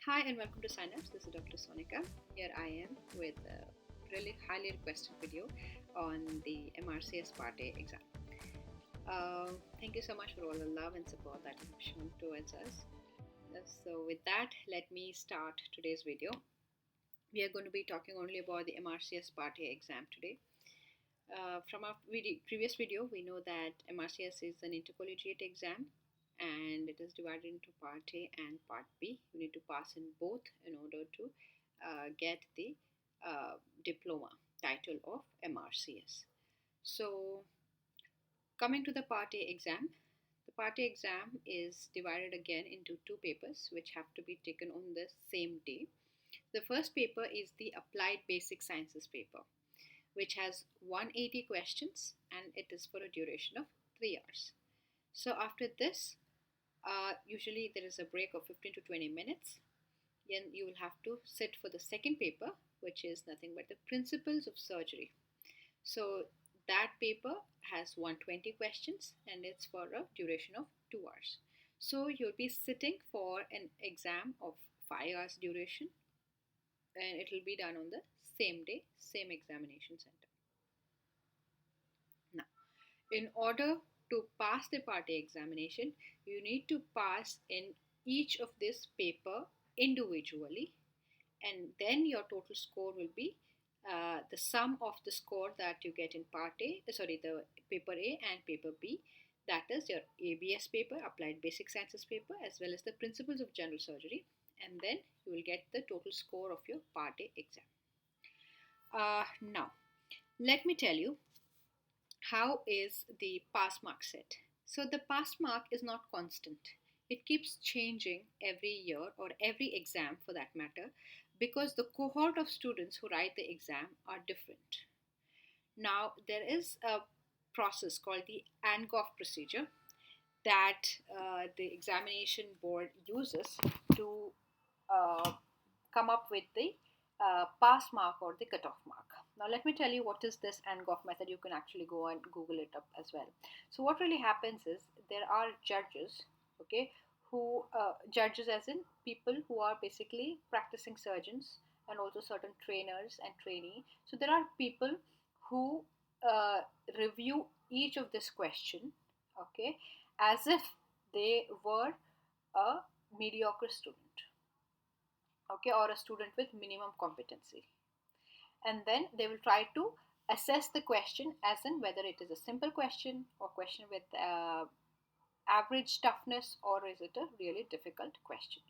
Hi and welcome to Signups. This is Dr. Sonika. Here I am with a really highly requested video on the MRCS Part A exam. Thank you so much for all the love and support that you have shown towards us. So with that, let me start today's video. We are going to be talking only about the MRCS Part A exam today. From our previous video, we know that MRCS is an intercollegiate exam and it is divided into Part A and Part B. You need to pass in both in order to get the diploma title of MRCS. So, coming to the Part A exam, the Part A exam is divided again into two papers which have to be taken on the same day. The first paper is the Applied Basic Sciences paper, which has 180 questions and it is for a duration of 3 hours. So after this, usually there is a break of 15 to 20 minutes. Then you will have to sit for the second paper, which is nothing but the Principles of Surgery. So that paper has 120 questions and it's for a duration of 2 hours. So you'll be sitting for an exam of 5 hours duration and it will be done on the same day, same examination center. Now, in order to pass the Part A examination, you need to pass in each of this paper individually, and then your total score will be the sum of the score that you get in the paper A and paper B. That is your ABS paper, Applied Basic Sciences paper, as well as the Principles of General Surgery, and then you will get the total score of your Part A exam. Now, let me tell you how is the pass mark set. So the pass mark is not constant. It keeps changing every year or every exam for that matter because the cohort of students who write the exam are different. Now, there is a process called the ANGOF procedure that the examination board uses to come up with the pass mark or the cutoff mark. Now let me tell you what is this ANGOF method. You can actually go and Google it up as well. So what really happens is there are judges, okay, who judges as in people who are basically practicing surgeons and also certain trainers and trainee. So there are people who review each of this question, okay, as if they were a mediocre student, okay, or a student with minimum competency, and then they will try to assess the question as in whether it is a simple question or question with average toughness, or is it a really difficult question.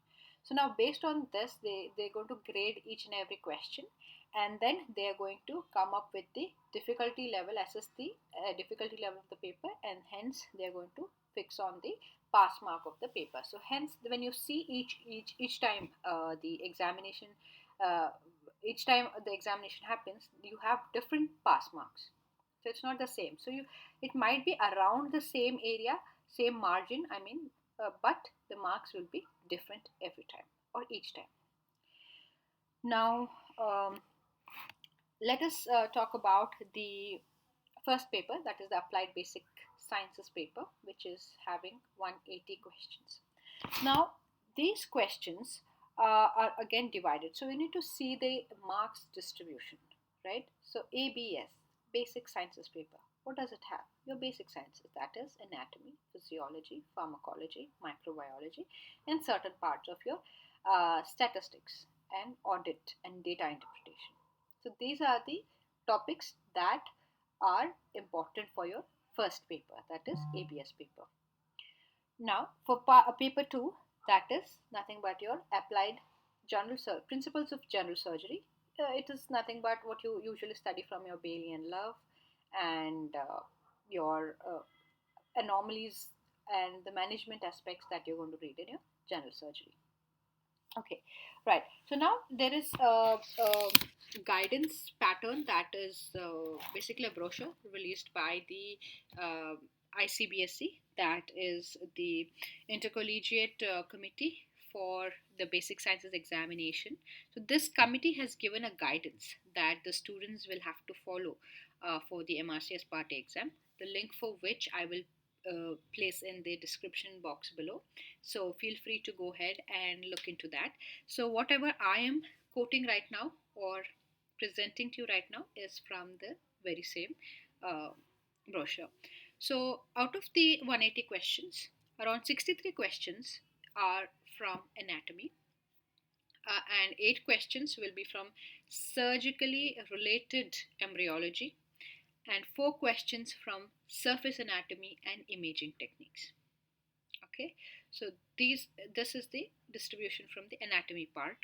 So now based on this, they're going to grade each and every question, and then they are going to come up with the difficulty level, assess the difficulty level of the paper, and hence they are going to fix on the pass mark of the paper. So hence when you see each time the examination each time the examination happens, you have different pass marks, so it's not the same. So it might be around the same area, same margin, but the marks will be different every time or each time. Now let us talk about the first paper, that is the Applied Basic Sciences paper, which is having 180 questions. Now these questions are again divided, so we need to see the marks distribution, right? So ABS, Basic Sciences paper, what does it have? Your basic sciences, that is anatomy, physiology, pharmacology, microbiology, and certain parts of your statistics and audit and data interpretation. So these are the topics that are important for your first paper, that is ABS paper. Now for paper 2, that is nothing but your applied principles of general surgery. It is nothing but what you usually study from your Bailey and Love, and your anomalies and the management aspects that you're going to read in your general surgery. Okay, right. So now there is a guidance pattern that is basically a brochure released by the ICBSE, that is the Intercollegiate Committee for the Basic Sciences examination. So this committee has given a guidance that the students will have to follow for the MRCS Part A exam, the link for which I will place in the description box below. So feel free to go ahead and look into that. So whatever I am quoting right now or presenting to you right now is from the very same uh, brochure. So out of the 180 questions, around 63 questions are from anatomy, and 8 questions will be from surgically related embryology, and 4 questions from surface anatomy and imaging techniques. Okay, so this is the distribution from the anatomy part.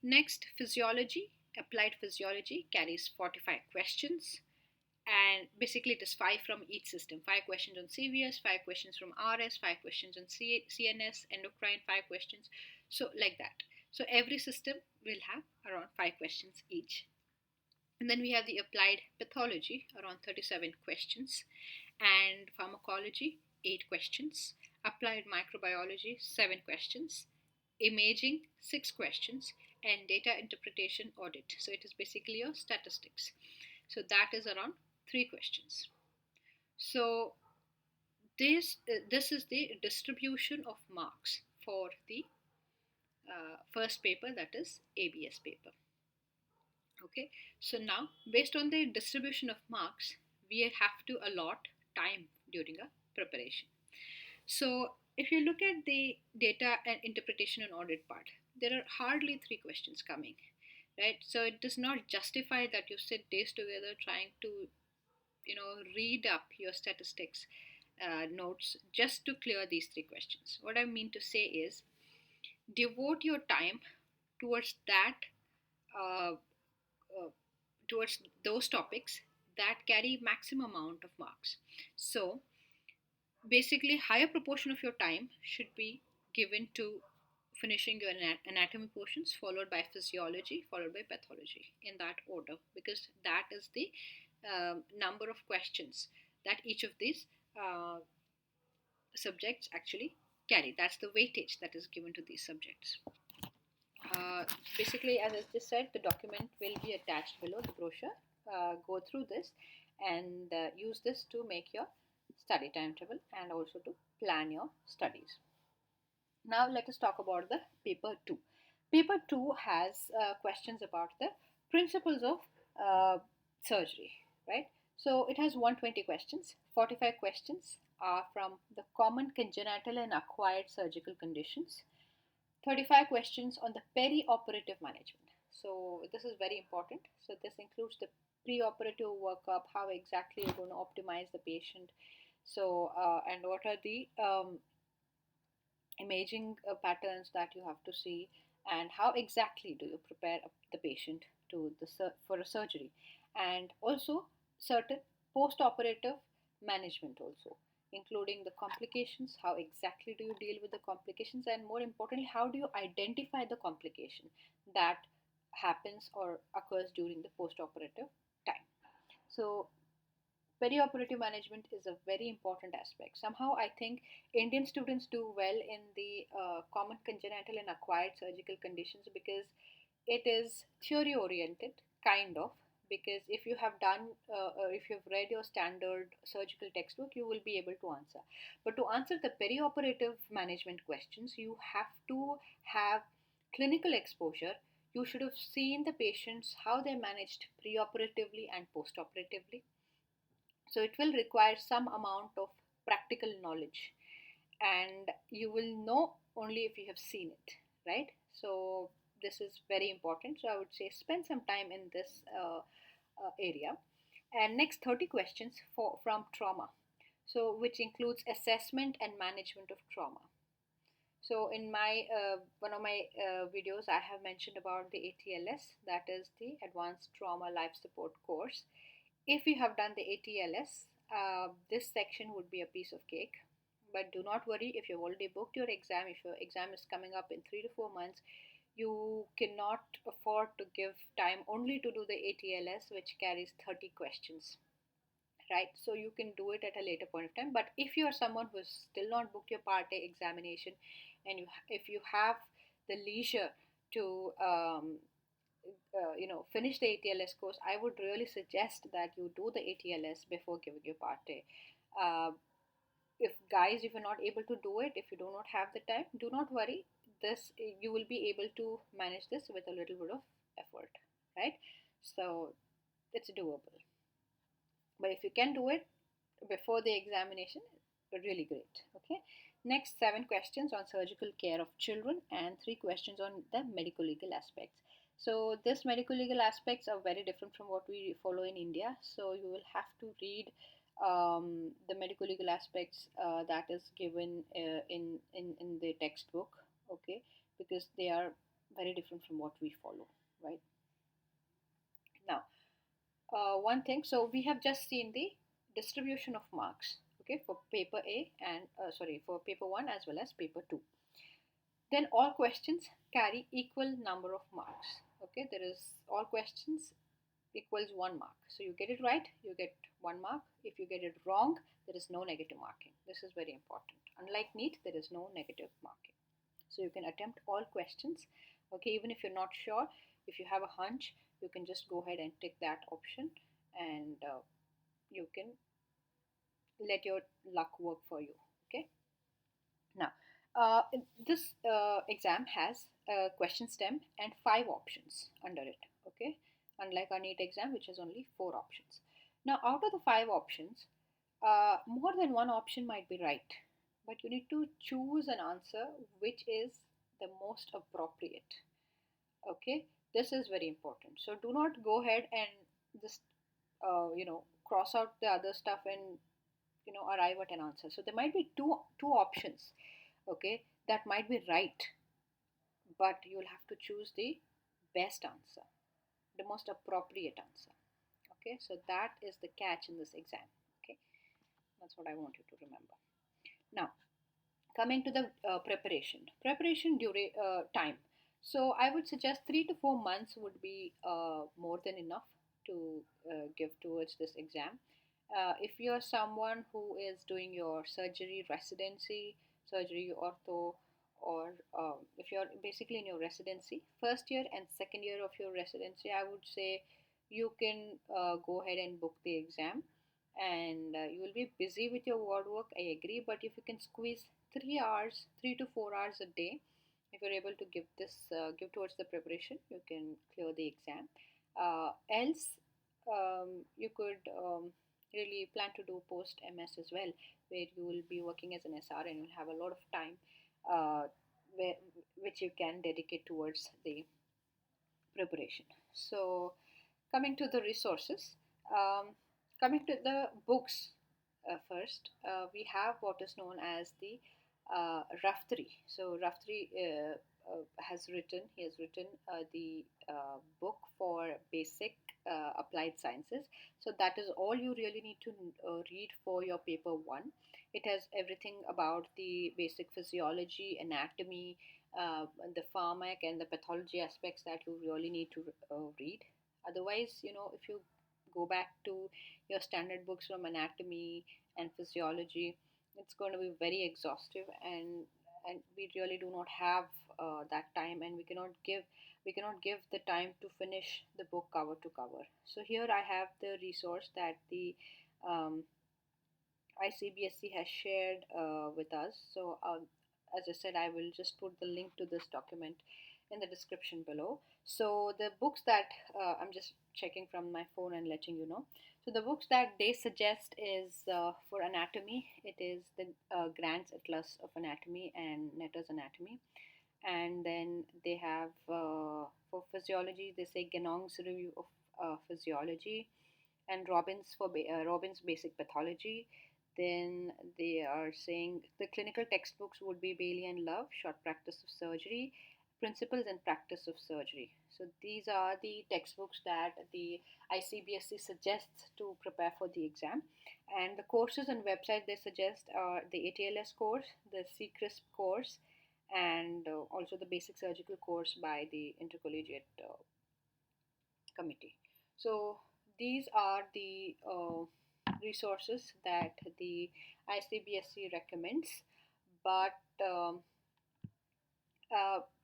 Next, physiology. Applied physiology carries 45 questions, and basically it is 5 from each system. 5 questions on CVS, 5 questions from RS, 5 questions on CNS, endocrine, 5 questions, so like that. So every system will have around 5 questions each. And then we have the applied pathology, around 37 questions, and pharmacology, 8 questions, applied microbiology, 7 questions, imaging, 6 questions, and data interpretation audit. So it is basically your statistics. So that is around 3 questions. So this is the distribution of marks for the first paper, that is ABS paper. Okay, so now based on the distribution of marks, we have to allot time during a preparation. So if you look at the data and interpretation and audit part, there are hardly 3 questions coming, right? So it does not justify that you sit days together trying to read up your statistics notes just to clear these 3 questions. What I mean to say is, devote your time towards that uh, uh, towards those topics that carry maximum amount of marks. So basically, higher proportion of your time should be given to finishing your anatomy portions, followed by physiology, followed by pathology, in that order, because that is the number of questions that each of these subjects actually carry. That's the weightage that is given to these subjects. Uh, Basically, as I just said, the document will be attached below the brochure. Go through this and use this to make your study timetable and also to plan your studies. Now, let us talk about the paper 2. Paper 2 has questions about the principles of uh, surgery, right? So, it has 120 questions. 45 questions are from the common congenital and acquired surgical conditions. 35 questions on the peri-operative management. So this is very important. So this includes the pre-operative workup, how exactly you're going to optimize the patient. So and what are the imaging patterns that you have to see, and how exactly do you prepare the patient to for a surgery, and also certain post-operative management also, including the complications. How exactly do you deal with the complications, and more importantly, how do you identify the complication that happens or occurs during the post-operative time. So perioperative management is a very important aspect. Somehow, I think Indian students do well in the common congenital and acquired surgical conditions because it is theory oriented, kind of. Because if you have done, if you've read your standard surgical textbook, you will be able to answer. But to answer the perioperative management questions, you have to have clinical exposure. You should have seen the patients, how they managed preoperatively and postoperatively. So it will require some amount of practical knowledge, and you will know only if you have seen it, right? So this is very important. So I would say spend some time in this area. And next, 30 questions from trauma, so which includes assessment and management of trauma. So in my one of my videos, I have mentioned about the ATLS, that is the Advanced Trauma Life Support course. If you have done the ATLS, this section would be a piece of cake. But do not worry, if you've already booked your exam, if your exam is coming up in 3 to 4 months, you cannot afford to give time only to do the ATLS, which carries 30 questions, right? So you can do it at a later point of time. But if you are someone who has still not booked your Part A examination, and if you have the leisure to finish the ATLS course, I would really suggest that you do the ATLS before giving your Part A. if you're not able to do it, if you do not have the time, do not worry. This you will be able to manage this with a little bit of effort, right? So it's doable. But if you can do it before the examination, really great. Okay. Next, 7 questions on surgical care of children and 3 questions on the medical legal aspects. So this medical legal aspects are very different from what we follow in India. So you will have to read the medical legal aspects that is given in the textbook. Okay, because they are very different from what we follow, right? Now, one thing, so we have just seen the distribution of marks, okay, for paper A and for paper 1 as well as paper 2. Then all questions carry equal number of marks. Okay, there is all questions equals 1 mark. So you get it right, you get 1 mark. If you get it wrong, there is no negative marking. This is very important. Unlike NEET, there is no negative marking. So you can attempt all questions. Okay, even if you're not sure, if you have a hunch, you can just go ahead and tick that option, and you can let your luck work for you. Okay. Now, this exam has a question stem and 5 options under it. Okay, unlike our NEET exam, which has only 4 options. Now, out of the 5 options, more than one option might be right, but you need to choose an answer which is the most appropriate. Okay, this is very important. So do not go ahead and just cross out the other stuff and arrive at an answer. So there might be two options, okay, that might be right, but you'll have to choose the best answer, the most appropriate answer. Okay, so that is the catch in this exam. Okay, that's what I want you to remember. Now, coming to the preparation time. So I would suggest 3 to 4 months would be more than enough to give towards this exam. If you're someone who is doing your surgery residency, surgery ortho, or if you're basically in your residency, first year and second year of your residency, I would say you can go ahead and book the exam, and you will be busy with your ward work, I agree, but if you can squeeze 3 hours, 3 to 4 hours a day, if you're able to give towards the preparation, you can clear the exam. Else, you could really plan to do post MS as well, where you will be working as an SR and you'll have a lot of time uh, where, which you can dedicate towards the preparation. So, coming to the resources, um, coming to the books first, we have what is known as the Raftri. So Raftri he has written the book for basic applied sciences. So that is all you really need to read for your paper 1. It has everything about the basic physiology, anatomy, the pharmac and the pathology aspects that you really need to read. Otherwise, if you go back to your standard books from anatomy and physiology, it's going to be very exhaustive, and we really do not have that time, and we cannot give the time to finish the book cover to cover. So here I have the resource that the um, ICBSC has shared with us. So as I said, I will just put the link to this document in the description below. So the books that I'm just checking from my phone and letting you know. So the books that they suggest is for anatomy, it is the Grant's Atlas of Anatomy and Netter's Anatomy. And then they have for physiology, they say Genong's Review of Physiology, and Robbins Basic Pathology. Then they are saying the clinical textbooks would be Bailey and Love, Short Practice of Surgery, Principles and Practice of Surgery. So these are the textbooks that the ICBSC suggests to prepare for the exam. And the courses and websites they suggest are the ATLS course, the CCRISP course, and also the basic surgical course by the intercollegiate committee. So these are the resources that the ICBSC recommends. But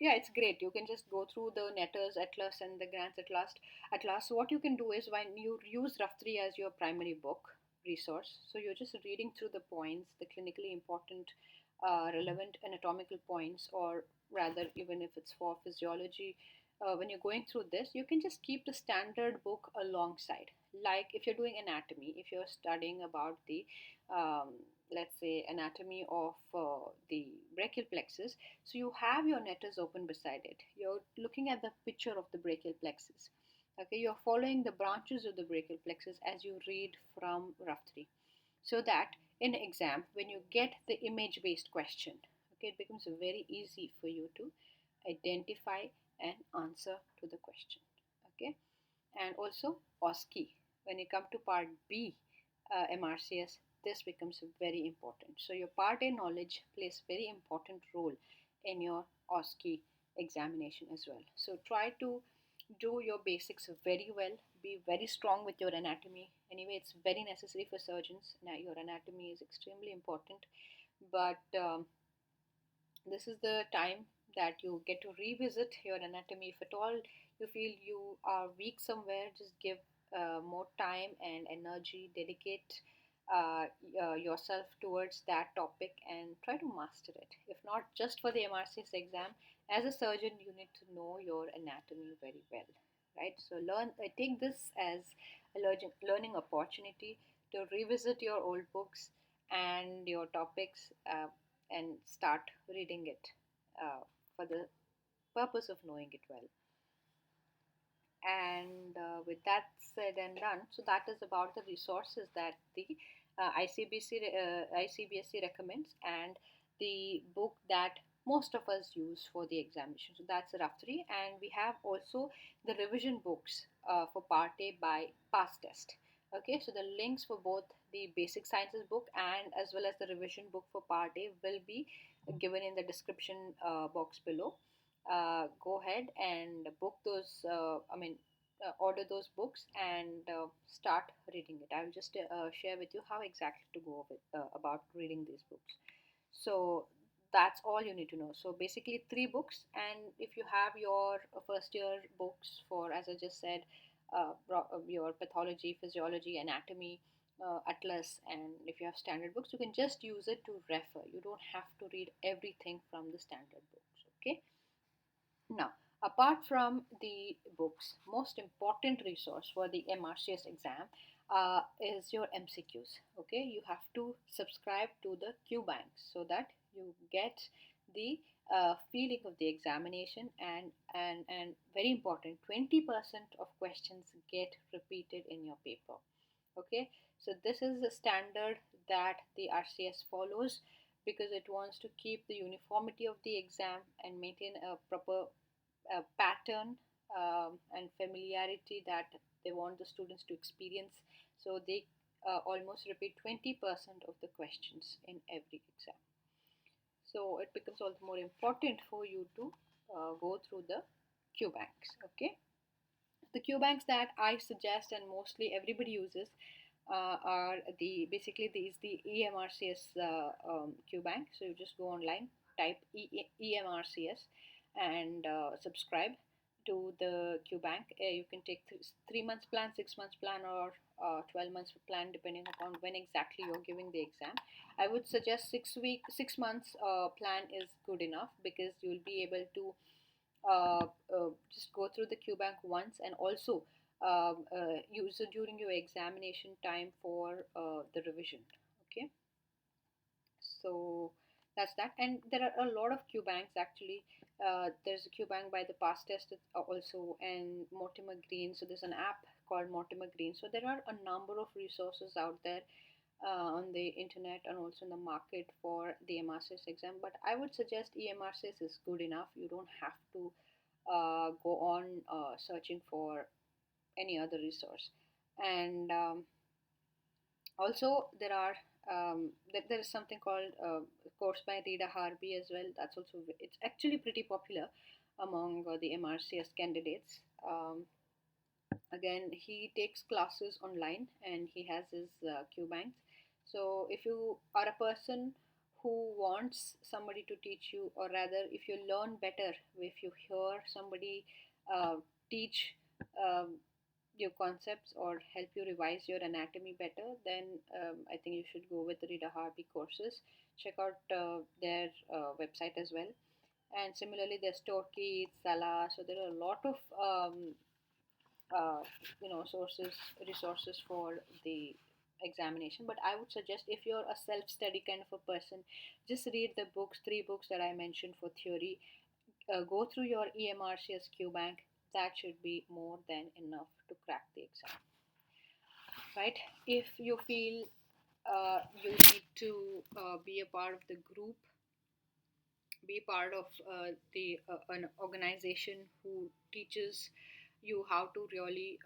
yeah, it's great. You can just go through the Netter's Atlas and the Grant's Atlas. So what you can do is when you use Rough 3 as your primary book, resource. So you're just reading through the points, the clinically important, relevant anatomical points, or rather, even if it's for physiology, when you're going through this, you can just keep the standard book alongside. Like if you're doing anatomy, if you're studying about the, let's say, anatomy of the brachial plexus, so you have your netters open beside it. You're looking at the picture of the brachial plexus. Okay, you're following the branches of the brachial plexus as you read from rough 3, so that in exam when you get the image based question, okay, it becomes very easy for you to identify and answer to the question. Okay, and also OSCE. When you come to part B, MRCS, this becomes very important. So your part A knowledge plays very important role in your OSCE examination as well. So try to do your basics very well. Be very strong with your anatomy. Anyway, it's very necessary for surgeons. Now, your anatomy is extremely important, but this is the time that you get to revisit your anatomy. If at all you feel you are weak somewhere, just give more time and energy, dedicate yourself towards that topic and try to master it. If not just for the MRCS exam, as a surgeon, you need to know your anatomy very well, right? So take this as a learning opportunity to revisit your old books and your topics, and start reading it for the purpose of knowing it well. And with that said and done, so that is about the resources that the ICBSC recommends, and the book that most of us use for the examination. So that's rough 3, and we have also the revision books for part A by pass test. Okay, so the links for both the basic sciences book and as well as the revision book for part A will be given in the description box below. Go ahead and book those, order those books and start reading it. I will just share with you how exactly to go with, about reading these books. So that's all you need to know. So basically 3 books, and if you have your first year books for, as I just said, your pathology, physiology, anatomy, atlas, and if you have standard books, you can just use it to refer. You don't have to read everything from the standard books. Okay. Now, apart from the books, most important resource for the MRCS exam is your MCQs. Okay, you have to subscribe to the qbanks so that you get the feeling of the examination, and very important, 20% of questions get repeated in your paper. Okay, so this is the standard that the RCS follows because it wants to keep the uniformity of the exam and maintain a proper pattern and familiarity that they want the students to experience. So they almost repeat 20% of the questions in every exam. So it becomes all the more important for you to go through the qbanks. Okay, the qbanks that I suggest and mostly everybody uses are basically the EMRCS qbank. So you just go online, type EMRCS, and subscribe to the qbank. You can take 3 months plan, 6 months plan, or 12 months plan, depending upon when exactly you're giving the exam. I would suggest 6 months plan is good enough because you'll be able to just go through the qbank once, and also use it during your examination time for the revision. Okay, so that's that. And there are a lot of qbanks actually. There's a qbank by the past test also, and Mortimer Green. So there's an app called Mortimer Green. So there are a number of resources out there on the internet and also in the market for the MRCS exam, but I would suggest EMRCS is good enough. You don't have to go on searching for any other resource. And also there is something called course by Rita Harvey as well. That's also, it's actually pretty popular among the MRCS candidates. Again, he takes classes online and he has his qbanks. So if you are a person who wants somebody to teach you, or rather if you learn better if you hear somebody teach, um, your concepts or help you revise your anatomy better, then I think you should go with the Rita Harvey courses. Check out their website as well. And similarly, there's Turkey, Salah. So there are a lot of uh, sources, resources for the examination. But I would suggest, if you're a self-study kind of a person, just read the books, three books that I mentioned for theory. Go through your EMRCS QBank. That should be more than enough to crack the exam, right? If you feel you need to be a part of the group, be part of the an organization who teaches you how to really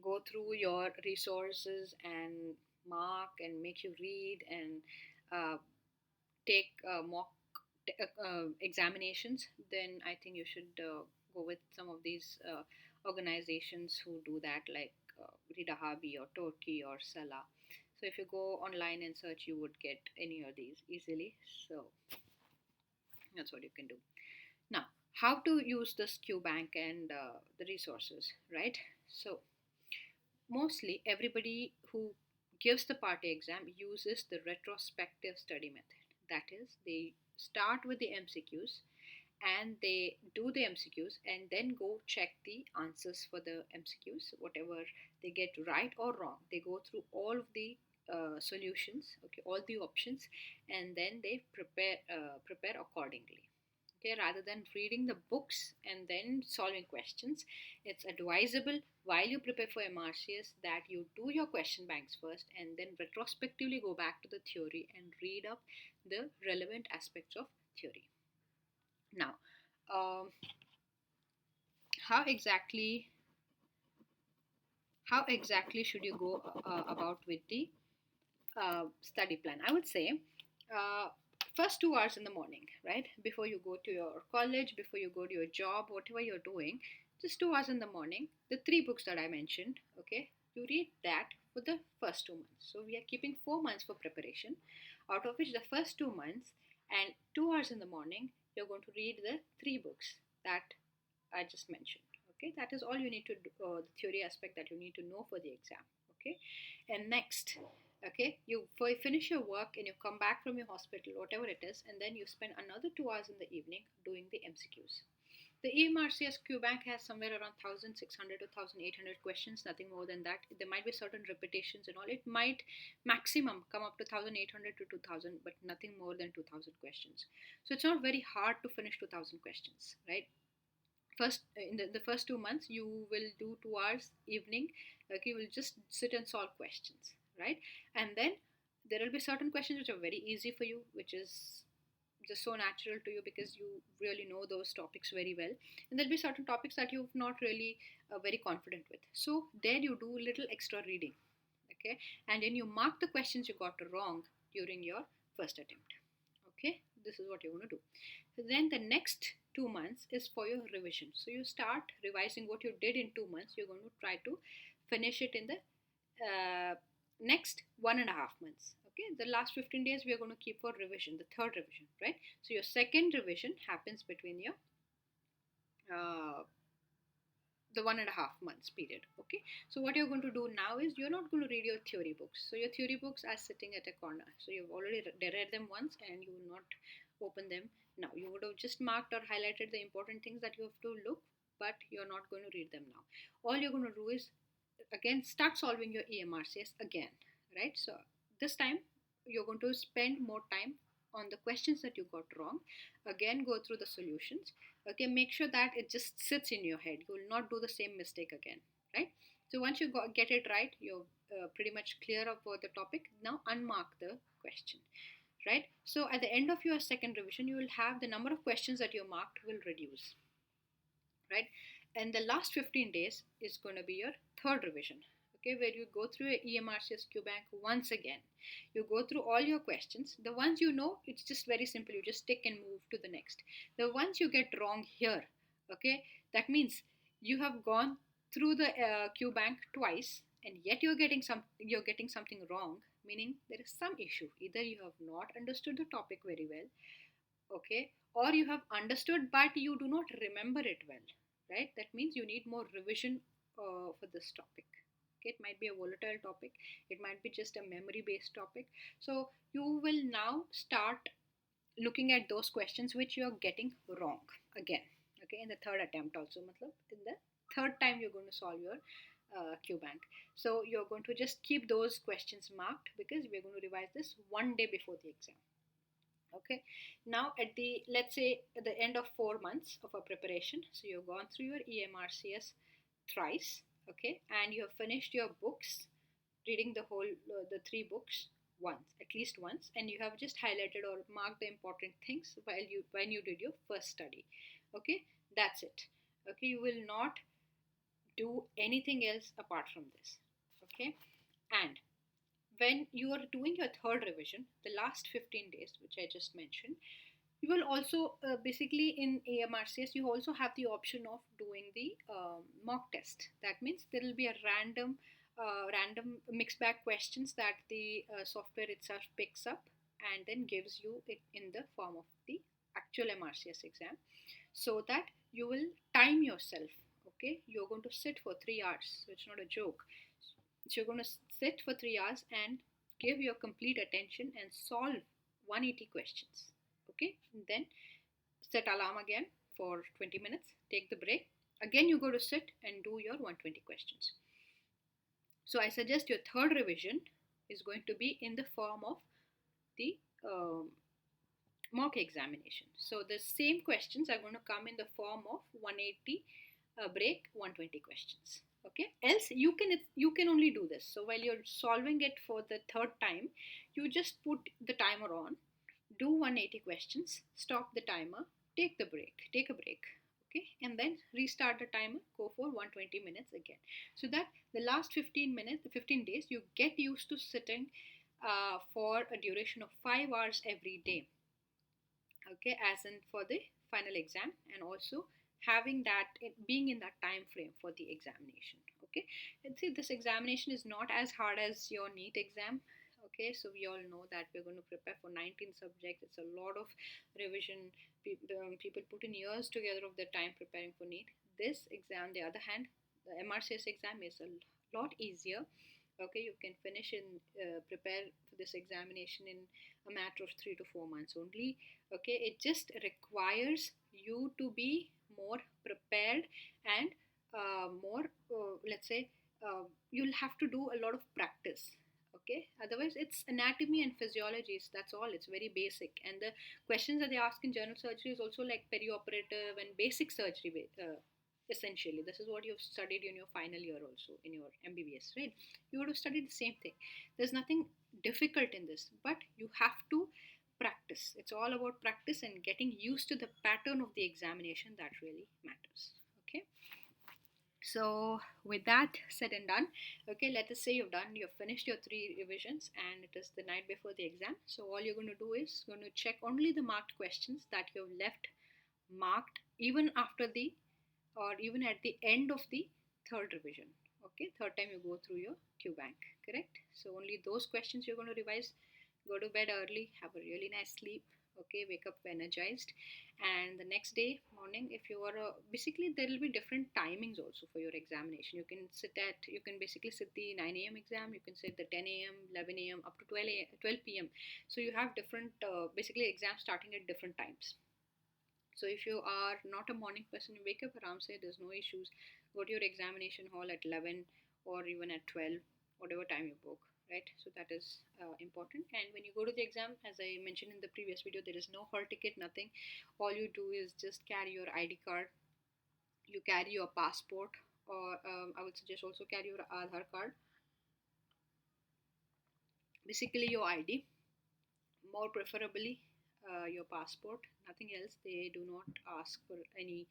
go through your resources and mark and make you read and uh, take mock examinations, then I think you should go with some of these organizations who do that, like Rida Habi or Turkey or Sala. So if you go online and search, you would get any of these easily. So that's what you can do. Now, how to use this QBank and the resources, right? So mostly everybody who gives the Part A exam uses the retrospective study method. That is, they start with the MCQs and they do the MCQs and then go check the answers for the MCQs, whatever they get right or wrong. They go through all of the solutions, okay, all the options, and then they prepare accordingly. Okay, rather than reading the books and then solving questions, it's advisable while you prepare for MRCS that you do your question banks first and then retrospectively go back to the theory and read up the relevant aspects of theory. Now, um, how exactly how exactly should you go about with the study plan? I would say uh, first 2 hours in the morning, right? Before you go to your college, before you go to your job, whatever you're doing, just 2 hours in the morning, the three books that I mentioned, okay, you read that for the first 2 months. So we are keeping 4 months for preparation, out of which the first 2 months and 2 hours in the morning, you're going to read the three books that I just mentioned. Okay, that is all you need to do, the theory aspect that you need to know for the exam. Okay, and next, okay, finish your work and you come back from your hospital, whatever it is, and then you spend another 2 hours in the evening doing the MCQs. The EMRCS QBank has somewhere around 1600 to 1800 questions, nothing more than that. There might be certain repetitions and all. It might maximum come up to 1800 to 2000, but nothing more than 2000 questions. So it's not very hard to finish 2000 questions, right? First, in the first 2 months, you will do 2 hours evening. Okay, you will just sit and solve questions, right? And then there will be certain questions which are very easy for you, which is just so natural to you because you really know those topics very well, and there'll be certain topics that you've not really very confident with, so there you do little extra reading. Okay, and then you mark the questions you got wrong during your first attempt. Okay, this is what you're going to do. Then the next 2 months is for your revision. So you start revising what you did in 2 months. You're going to try to finish it in the next 1.5 months. Okay, the last 15 days we are going to keep for revision, the third revision, right? So your second revision happens between your uh, the 1.5 months period. Okay, so what you're going to do now is you're not going to read your theory books. So your theory books are sitting at a corner, so you've already read them once and you will not open them now. You would have just marked or highlighted the important things that you have to look, but you're not going to read them now. All you're going to do is again start solving your EMRCS again, right? So this time you're going to spend more time on the questions that you got wrong. Again, go through the solutions. Okay, make sure that it just sits in your head. You will not do the same mistake again, right? So once you get it right, you're pretty much clear about the topic. Now unmark the question, right? So at the end of your second revision, you will have the number of questions that you marked will reduce, right? And the last 15 days is going to be your third revision, okay, where you go through your EMRCS QBank once again. You go through all your questions. The ones you know, it's just very simple. You just tick and move to the next. The ones you get wrong here, okay, that means you have gone through the QBank twice, and yet you're getting something wrong, meaning there is some issue. Either you have not understood the topic very well, okay, or you have understood but you do not remember it well, right? That means you need more revision for this topic. Okay, it might be a volatile topic, it might be just a memory based topic. So you will now start looking at those questions which you are getting wrong again. Okay, in the third attempt also, matlab, in the third time you're going to solve your qbank. So you're going to just keep those questions marked because we're going to revise this one day before the exam. Okay, now at the, let's say at the end of 4 months of a preparation, so you've gone through your EMRCS thrice, okay, and you have finished your books, reading the whole the three books once, at least once, and you have just highlighted or marked the important things while you when you did your first study. Okay, that's it. Okay, you will not do anything else apart from this. Okay, and when you are doing your third revision, the last 15 days which I just mentioned, you will also basically in AMRCS you also have the option of doing the mock test. That means there will be a random mixed bag questions that the software itself picks up and then gives you it in the form of the actual MRCS exam, so that you will time yourself. Okay, you're going to sit for 3 hours, so it's not a joke. So you're going to sit for 3 hours and give your complete attention and solve 180 questions. Okay, and then set alarm again for 20 minutes, take the break, again you go to sit and do your 120 questions. So I suggest your third revision is going to be in the form of the mock examination. So the same questions are going to come in the form of 180 break, 120 questions. Okay, else you can only do this. So while you're solving it for the third time, you just put the timer on, do 180 questions, stop the timer, take a break. Okay, and then restart the timer, go for 120 minutes again, so that the last 15 days you get used to sitting for a duration of 5 hours every day. Okay, as in for the final exam, and also having that being in that time frame for the examination. Okay, and see, this examination is not as hard as your NEET exam. Okay, so we all know that we're going to prepare for 19 subjects. It's a lot of revision. People put in years together of their time preparing for NEET. This exam, the other hand, the MRCS exam is a lot easier. Okay, you can finish and prepare for this examination in a matter of 3 to 4 months only. Okay, it just requires you to be more prepared and more let's say you'll have to do a lot of practice. Okay, otherwise it's anatomy and physiologies, that's all, it's very basic. And the questions that they ask in general surgery is also like perioperative and basic surgery. Essentially this is what you've studied in your final year also in your MBBS, right? You would have studied the same thing. There's nothing difficult in this, but you have to practice. It's all about practice and getting used to the pattern of the examination, that really matters. Okay, so with that said and done, okay, let us say you've finished your three revisions and it is the night before the exam. So all you're going to do is going to check only the marked questions that you have left marked even after the or even at the end of the third revision. Okay, third time you go through your qbank, correct? So only those questions you're going to revise. Go to bed early, have a really nice sleep. Okay, wake up energized, and the next day morning, if you are basically there will be different timings also for your examination. You can basically sit the 9 a.m. exam, you can sit the 10 a.m, 11 a.m, up to 12 p.m. So you have different basically exams starting at different times. So if you are not a morning person, you wake up around, say there's no issues, go to your examination hall at 11 or even at 12, whatever time you book, right? So that is important. And when you go to the exam, as I mentioned in the previous video, there is no hall ticket, nothing. All you do is just carry your ID card, you carry your passport, or I would suggest also carry your Aadhaar card, basically your ID, more preferably your passport, nothing else. They do not ask for any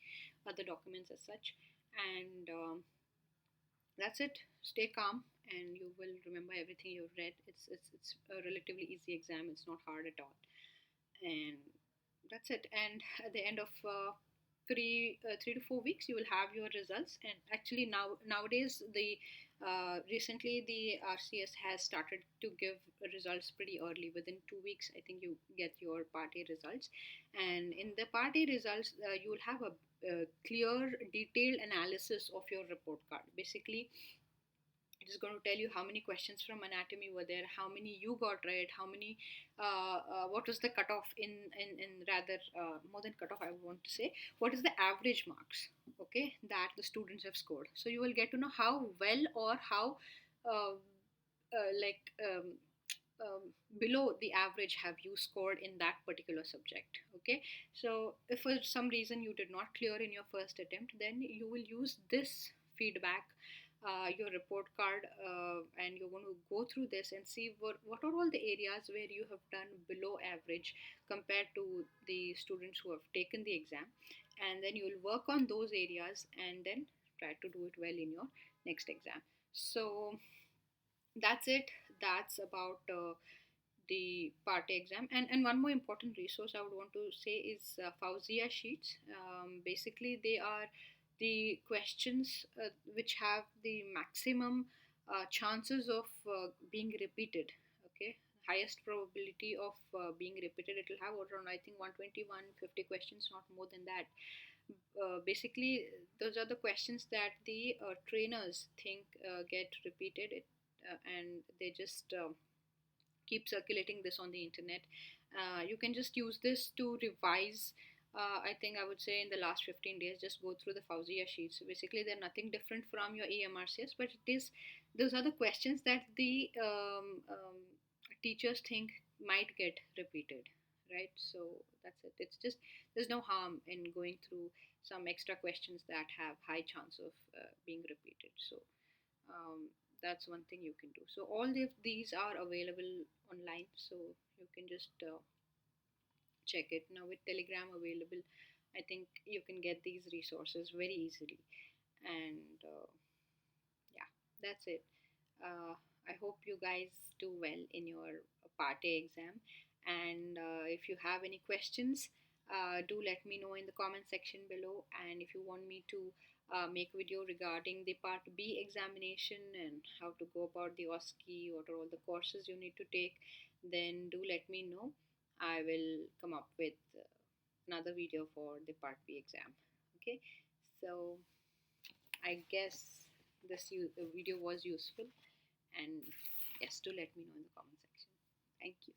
other documents as such. And that's it. Stay calm and you will remember everything you've read. It's a relatively easy exam, it's not hard at all. And that's it. And at the end of 3 to 4 weeks you will have your results. And actually nowadays the recently the RCS has started to give results pretty early. Within 2 weeks I think you get your part A results. And in the part A results you will have a clear, detailed analysis of your report card. Basically, it is going to tell you how many questions from anatomy were there, how many you got right, how many, what was the cutoff in rather more than cutoff, I want to say, what is the average marks, okay, that the students have scored. So you will get to know how well or how uh, like below the average have you scored in that particular subject. Okay, so if for some reason you did not clear in your first attempt, then you will use this feedback, your report card, and you're going to go through this and see what are all the areas where you have done below average compared to the students who have taken the exam, and then you will work on those areas and then try to do it well in your next exam. So that's it. That's about the part A exam. And one more important resource I would want to say is Fauzia sheets. Basically, they are the questions which have the maximum chances of being repeated. Okay, highest probability of being repeated. It will have around, I think, 120, 150 questions, not more than that. Basically, those are the questions that the trainers think get repeated. And they just keep circulating this on the internet. You can just use this to revise. I think I would say in the last 15 days, just go through the Fauzia sheets. So basically, they're nothing different from your EMRCS, but it is, those are the questions that the teachers think might get repeated, right? So that's it. It's just, there's no harm in going through some extra questions that have high chance of being repeated. So um, that's one thing you can do. So all of these are available online, so you can just check it. Now with Telegram available, I think you can get these resources very easily. And yeah, that's it. I hope you guys do well in your part A exam. And if you have any questions, do let me know in the comment section below. And if you want me to make a video regarding the part B examination and how to go about the OSCE, what are all the courses you need to take, then do let me know. I will come up with another video for the part B exam. Okay, so I guess this video was useful, and yes, do let me know in the comment section. Thank you.